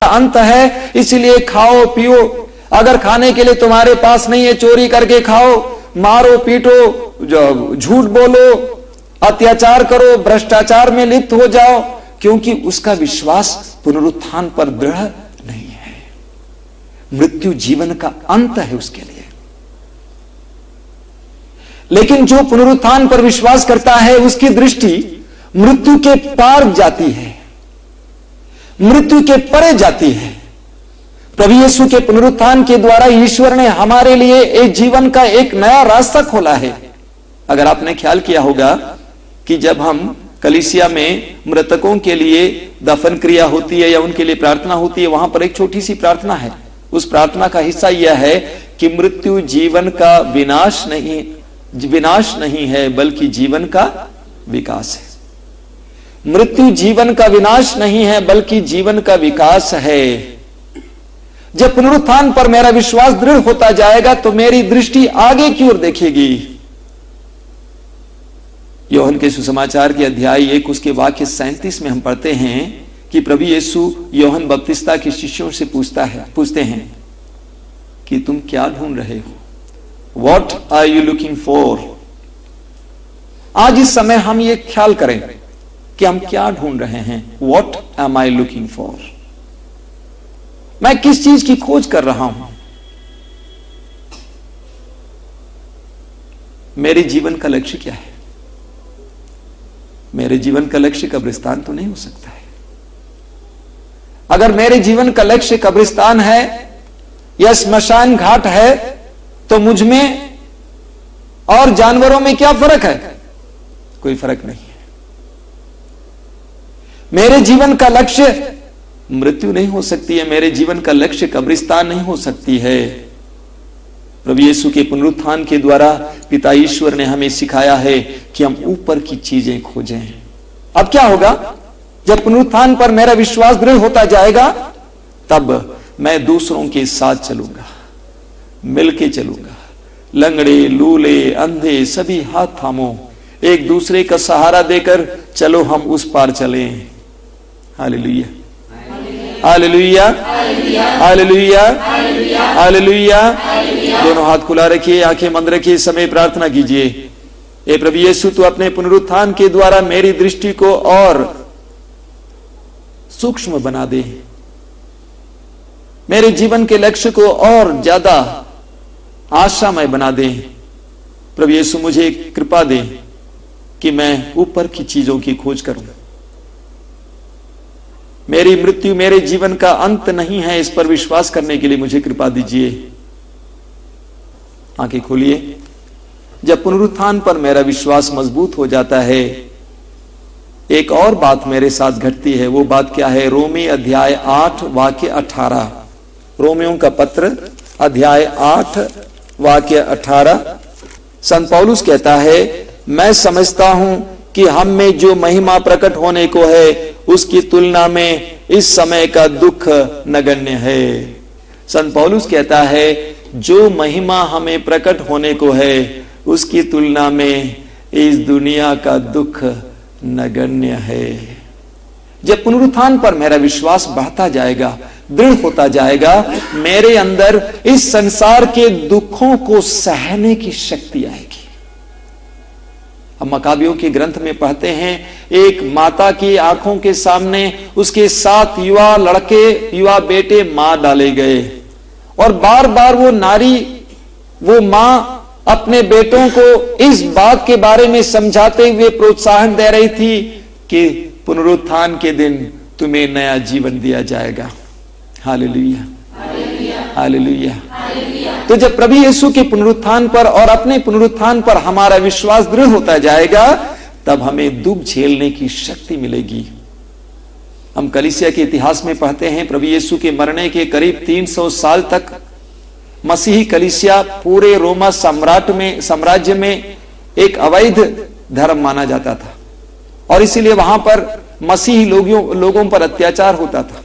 अंत है, इसलिए खाओ पियो। अगर खाने के लिए तुम्हारे पास नहीं है, चोरी करके खाओ, मारो पीटो, झूठ बोलो, अत्याचार करो, भ्रष्टाचार में लिप्त हो जाओ, क्योंकि उसका विश्वास पुनरुत्थान पर दृढ़ नहीं है। मृत्यु जीवन का अंत है उसके लिए। लेकिन जो पुनरुत्थान पर विश्वास करता है, उसकी दृष्टि मृत्यु के पार जाती है, मृत्यु के परे जाती है। प्रभु यीशु के पुनरुत्थान के द्वारा ईश्वर ने हमारे लिए एक जीवन का एक नया रास्ता खोला है। अगर आपने ख्याल किया होगा कि जब हम कलीसिया में मृतकों के लिए दफन क्रिया होती है या उनके लिए प्रार्थना होती है, वहां पर एक छोटी सी प्रार्थना है। उस प्रार्थना का हिस्सा यह है कि मृत्यु जीवन का विनाश नहीं है, बल्कि जीवन का विकास है। मृत्यु जीवन का विनाश नहीं है, बल्कि जीवन का विकास है। जब पुनरुत्थान पर मेरा विश्वास दृढ़ होता जाएगा तो मेरी दृष्टि आगे की ओर देखेगी। यूहन्ना के सुसमाचार के अध्याय 1 उसके वाक्य 37 में हम पढ़ते हैं कि प्रभु यीशु यूहन्ना बपतिस्ता के शिष्यों से पूछते हैं कि तुम क्या ढूंढ रहे हो? What are you looking for? आज इस समय हम ये ख्याल करें कि हम क्या ढूंढ रहे हैं। What am I looking for? मैं किस चीज की खोज कर रहा हूं? मेरे जीवन का लक्ष्य क्या है? मेरे जीवन का लक्ष्य कब्रिस्तान तो नहीं हो सकता है। अगर मेरे जीवन का लक्ष्य कब्रिस्तान है या श्मशान घाट है, तो मुझ में और जानवरों में क्या फर्क है? कोई फर्क नहीं है। मेरे जीवन का लक्ष्य मृत्यु नहीं हो सकती है, मेरे जीवन का लक्ष्य कब्रिस्तान नहीं हो सकती है। प्रभु यीशु के पुनरुत्थान के द्वारा पिता ईश्वर ने हमें सिखाया है कि हम ऊपर की चीजें खोजें। अब क्या होगा? जब पुनरुत्थान पर मेरा विश्वास दृढ़ होता जाएगा, तब मैं दूसरों के साथ चलूंगा, मिलके चलूंगा। लंगड़े, लूले, अंधे सभी हाथ थामो, एक दूसरे का सहारा देकर चलो हम उस पार चलें। Hallelujah, hallelujah, hallelujah, hallelujah. दोनों हाथ खुला रखिए, आंखें बंद रखिए, समय प्रार्थना कीजिए। ए प्रभु यीशु, तू अपने पुनरुत्थान के द्वारा मेरी दृष्टि को और सूक्ष्म बना दे, मेरे जीवन के लक्ष्य को और ज्यादा आशामय बना दे। प्रभु यीशु, मुझे कृपा दे कि मैं ऊपर की चीजों की खोज करूं। मेरी मृत्यु मेरे जीवन का अंत नहीं है, इस पर विश्वास करने के लिए मुझे कृपा दीजिए। आंखें खोलिए। जब पुनरुत्थान पर मेरा विश्वास मजबूत हो जाता है, एक और बात मेरे साथ घटती है। वो बात क्या है? रोमी अध्याय 8 वाक्य 18। रोमियों का पत्र अध्याय 8 वाक्य 18। संत पौलुस कहता है, मैं समझता हूं कि हम में जो महिमा प्रकट होने को है, उसकी तुलना में इस समय का दुख नगण्य है। संत पौलुस कहता है, जो महिमा हमें प्रकट होने को है, उसकी तुलना में इस दुनिया का दुख नगण्य है। जब पुनरुत्थान पर मेरा विश्वास बढ़ता जाएगा, दृढ़ होता जाएगा, मेरे अंदर इस संसार के दुखों को सहने की शक्ति आएगी। हम मकाबियों के ग्रंथ में पढ़ते हैं, एक माता की आंखों के सामने उसके 7 युवा लड़के, युवा बेटे मार डाले गए, और बार बार वो मां अपने बेटों को इस बात के बारे में समझाते हुए प्रोत्साहन दे रही थी कि पुनरुत्थान के दिन तुम्हें नया जीवन दिया जाएगा। Hallelujah, hallelujah. तो जब प्रभु यीशु के पुनरुत्थान पर और अपने पुनरुत्थान पर हमारा विश्वास दृढ़ होता जाएगा, तब हमें दुख झेलने की शक्ति मिलेगी। हम कलीसिया के इतिहास में पढ़ते हैं, प्रभु यीशु के मरने के करीब 300 साल तक मसीही कलीसिया पूरे रोमा साम्राज्य में एक अवैध धर्म माना जाता था, और इसीलिए वहां पर मसीही लोगों पर अत्याचार होता था।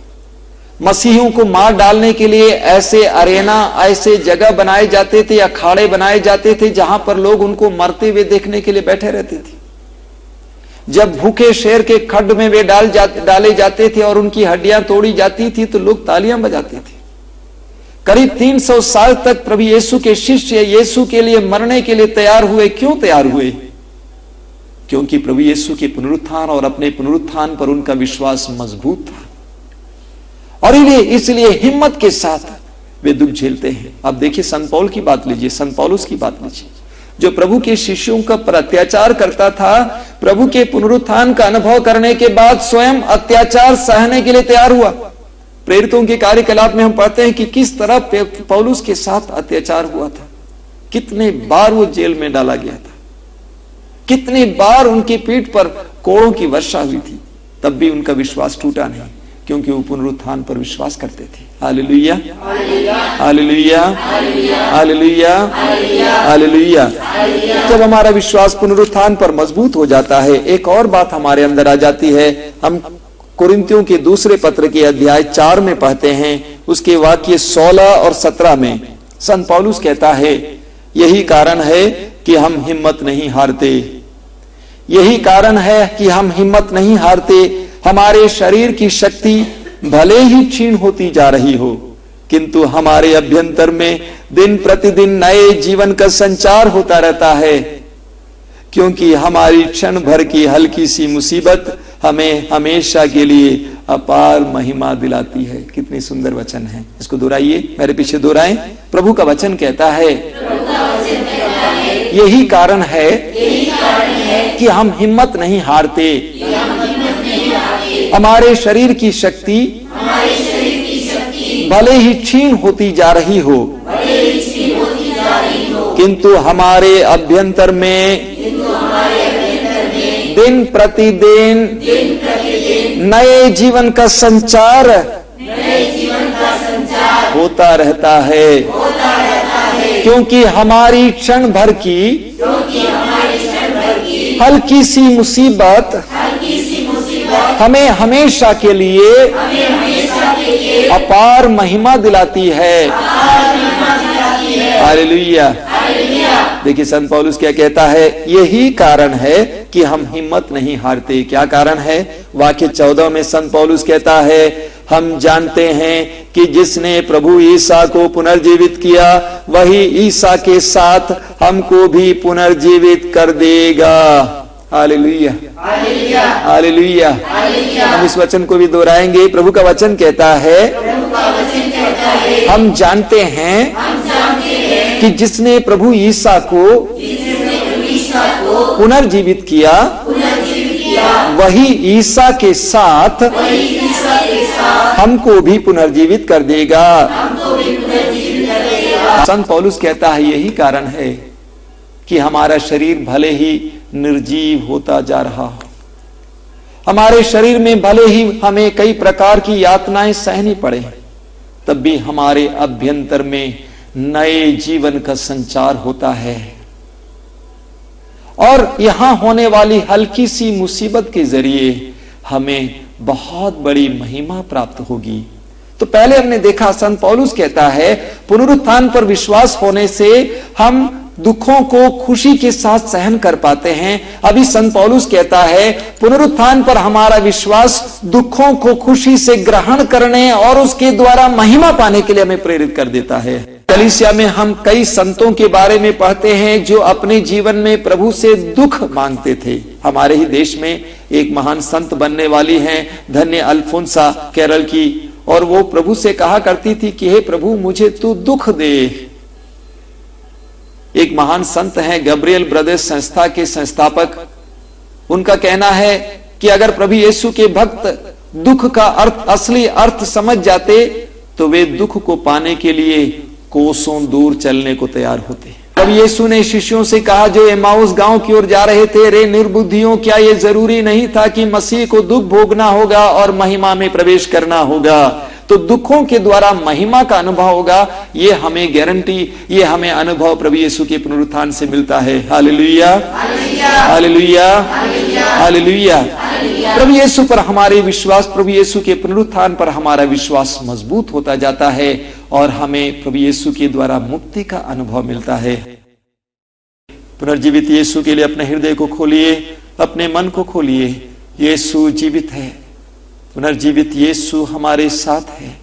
मसीहियों को मार डालने के लिए ऐसे अरेना, ऐसे जगह बनाए जाते थे, अखाड़े बनाए जाते थे, जहां पर लोग उनको मरते हुए देखने के लिए बैठे रहते थे। जब भूखे शेर के खड्ड में वे डाले जाते थे और उनकी हड्डियां तोड़ी जाती थी तो लोग तालियां बजाते थे। करीब 300 साल तक प्रभु यीशु के शिष्य यीशु के लिए मरने के लिए तैयार हुए। क्यों तैयार हुए? क्योंकि प्रभु यीशु के पुनरुत्थान और अपने पुनरुत्थान पर उनका विश्वास मजबूत था, और इसलिए हिम्मत के साथ वे दुख झेलते हैं। अब देखिए संत पौल की बात लीजिए, संत पौलुस की बात लीजिए, जो प्रभु के शिष्यों का पर अत्याचार करता था, प्रभु के पुनरुत्थान का अनुभव करने के बाद स्वयं अत्याचार सहने के लिए तैयार हुआ। प्रेरितों के कार्यकलाप में हम पढ़ते हैं कि किस तरह पौलुस के साथ अत्याचार हुआ था। कितने बार वो जेल में डाला गया था, कितनी बार उनकी पीठ पर कोड़ों की वर्षा हुई थी, तब भी उनका विश्वास टूटा नहीं, क्योंकि वो पुनरुत्थान पर विश्वास करते थे। Hallelujah, hallelujah, hallelujah, hallelujah. जब हमारा विश्वास पुनरुत्थान पर मजबूत हो जाता है, एक और बात हमारे अंदर आ जाती है। हम कुरिन्थियों के दूसरे पत्र के अध्याय 4 में पढ़ते हैं, उसके वाक्य 16 और 17 में संत पौलुस कहता है, यही कारण है कि हम हिम्मत नहीं हारते। यही कारण है कि हम हिम्मत नहीं हारते। हमारे शरीर की शक्ति भले ही क्षीण होती जा रही हो, किंतु हमारे अभ्यंतर में दिन प्रतिदिन नए जीवन का संचार होता रहता है, क्योंकि हमारी क्षण भर की हल्की सी मुसीबत हमें हमेशा के लिए अपार महिमा दिलाती है। कितनी सुंदर वचन है, इसको दोहराइए, मेरे पीछे दोहराएं। प्रभु का वचन कहता है, यही कारण है कि हम हिम्मत नहीं हारते। हमारे शरीर की शक्ति भले ही क्षीण होती जा रही हो, किंतु हमारे अभ्यंतर में दिन प्रतिदिन नए जीवन का संचार होता रहता है, क्योंकि हमारी क्षण भर की हल्की सी मुसीबत हमें हमेशा के लिए अपार महिमा दिलाती है। हालेलुया। देखिए संत पौलुस क्या कहता है, यही कारण है कि हम हिम्मत नहीं हारते। क्या कारण है? वाक्य 14 में संत पौलुस कहता है, हम जानते हैं कि जिसने प्रभु ईसा को पुनर्जीवित किया, वही ईसा के साथ हमको भी पुनर्जीवित कर देगा। Hallelujah, hallelujah. हम इस वचन को भी दोहराएंगे। प्रभु का वचन कहता है, हम जानते हैं कि जिसने प्रभु ईसा को पुनर्जीवित किया, वही ईसा के साथ हमको भी पुनर्जीवित कर देगा। संत पौलुस कहता है, यही कारण है कि हमारा शरीर भले ही निर्जीव होता जा रहा हो, हमारे शरीर में भले ही हमें कई प्रकार की यातनाएं सहनी पड़े, तब भी हमारे अभ्यंतर में नए जीवन का संचार होता है, और यहां होने वाली हल्की सी मुसीबत के जरिए हमें बहुत बड़ी महिमा प्राप्त होगी। तो पहले हमने देखा, संत पौलुस कहता है, पुनरुत्थान पर विश्वास होने से हम दुखों को खुशी के साथ सहन कर पाते हैं। अभी संत पौलुस कहता है, पुनरुत्थान पर हमारा विश्वास दुखों को खुशी से ग्रहण करने और उसके द्वारा महिमा पाने के लिए हमें प्रेरित कर देता है। कलीसिया में हम कई संतों के बारे में पढ़ते हैं जो अपने जीवन में प्रभु से दुख मांगते थे। हमारे ही देश में एक महान संत बनने वाली हैं, धन्य अल्फोंसा केरल की, और वो प्रभु से कहा करती थी कि हे प्रभु, मुझे तू दुख दे। एक महान संत हैं, गैब्रियल ब्रदर्स संस्था के संस्थापक, उनका कहना है कि अगर प्रभु यीशु के भक्त दुख का अर्थ, असली अर्थ समझ जाते, तो वे दुख को पाने के लिए कोसों दूर चलने को तैयार होते। प्रभु यीशु ने शिष्यों से कहा जो एमाउस गांव की ओर जा रहे थे, रे निर्बुद्धियों, क्या ये जरूरी नहीं था कि मसीह को दुख भोगना होगा और महिमा में प्रवेश करना होगा? तो दुखों के द्वारा महिमा का अनुभव होगा। ये हमें गारंटी, ये हमें अनुभव प्रभु यीशु के पुनरुत्थान से मिलता है। Hallelujah, hallelujah, hallelujah. प्रभु यीशु पर हमारे विश्वास, प्रभु यीशु के पुनरुत्थान पर हमारा विश्वास मजबूत होता जाता है और हमें प्रभु यीशु के द्वारा मुक्ति का अनुभव मिलता है। पुनर्जीवित यीशु के लिए अपने हृदय को खोलिए, अपने मन को खोलिए। यीशु जीवित है, पुनर्जीवित यीशु हमारे साथ है।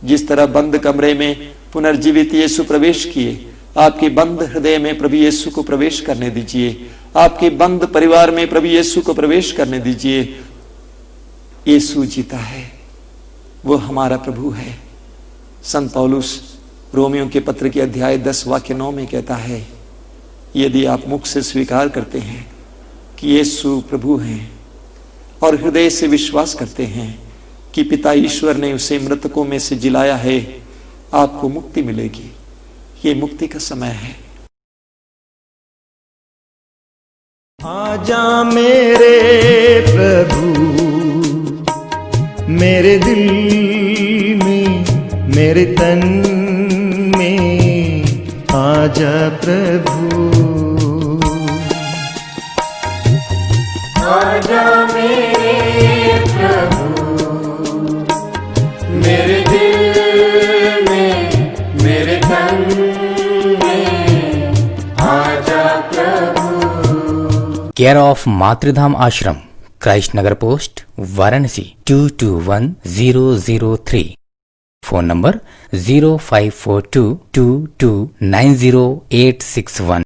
जिस तरह बंद कमरे में पुनर्जीवित यीशु प्रवेश किए, आपके बंद हृदय में प्रभु यीशु को प्रवेश करने दीजिए। आपके बंद परिवार में प्रभु यीशु को प्रवेश करने दीजिए। यीशु जीता है, वो हमारा प्रभु है। संत पौलुस रोमियो के पत्र के अध्याय 10 वाक्य 9 में कहता है, यदि आप मुख से स्वीकार करते हैं कि यीशु प्रभु हैं और हृदय से विश्वास करते हैं कि पिता ईश्वर ने उसे मृतकों में से जिलाया है, आपको मुक्ति मिलेगी। ये मुक्ति का समय है। आजा मेरे प्रभु, मेरे दिल में, मेरे तन में आजा प्रभु। आजा मेरे प्रभु, मेरे दिल में, मेरे तन में आजा प्रभु। केयर ऑफ मातृधाम आश्रम, क्राइस्ट नगर पोस्ट, वाराणसी 221003। Phone number 054222908161।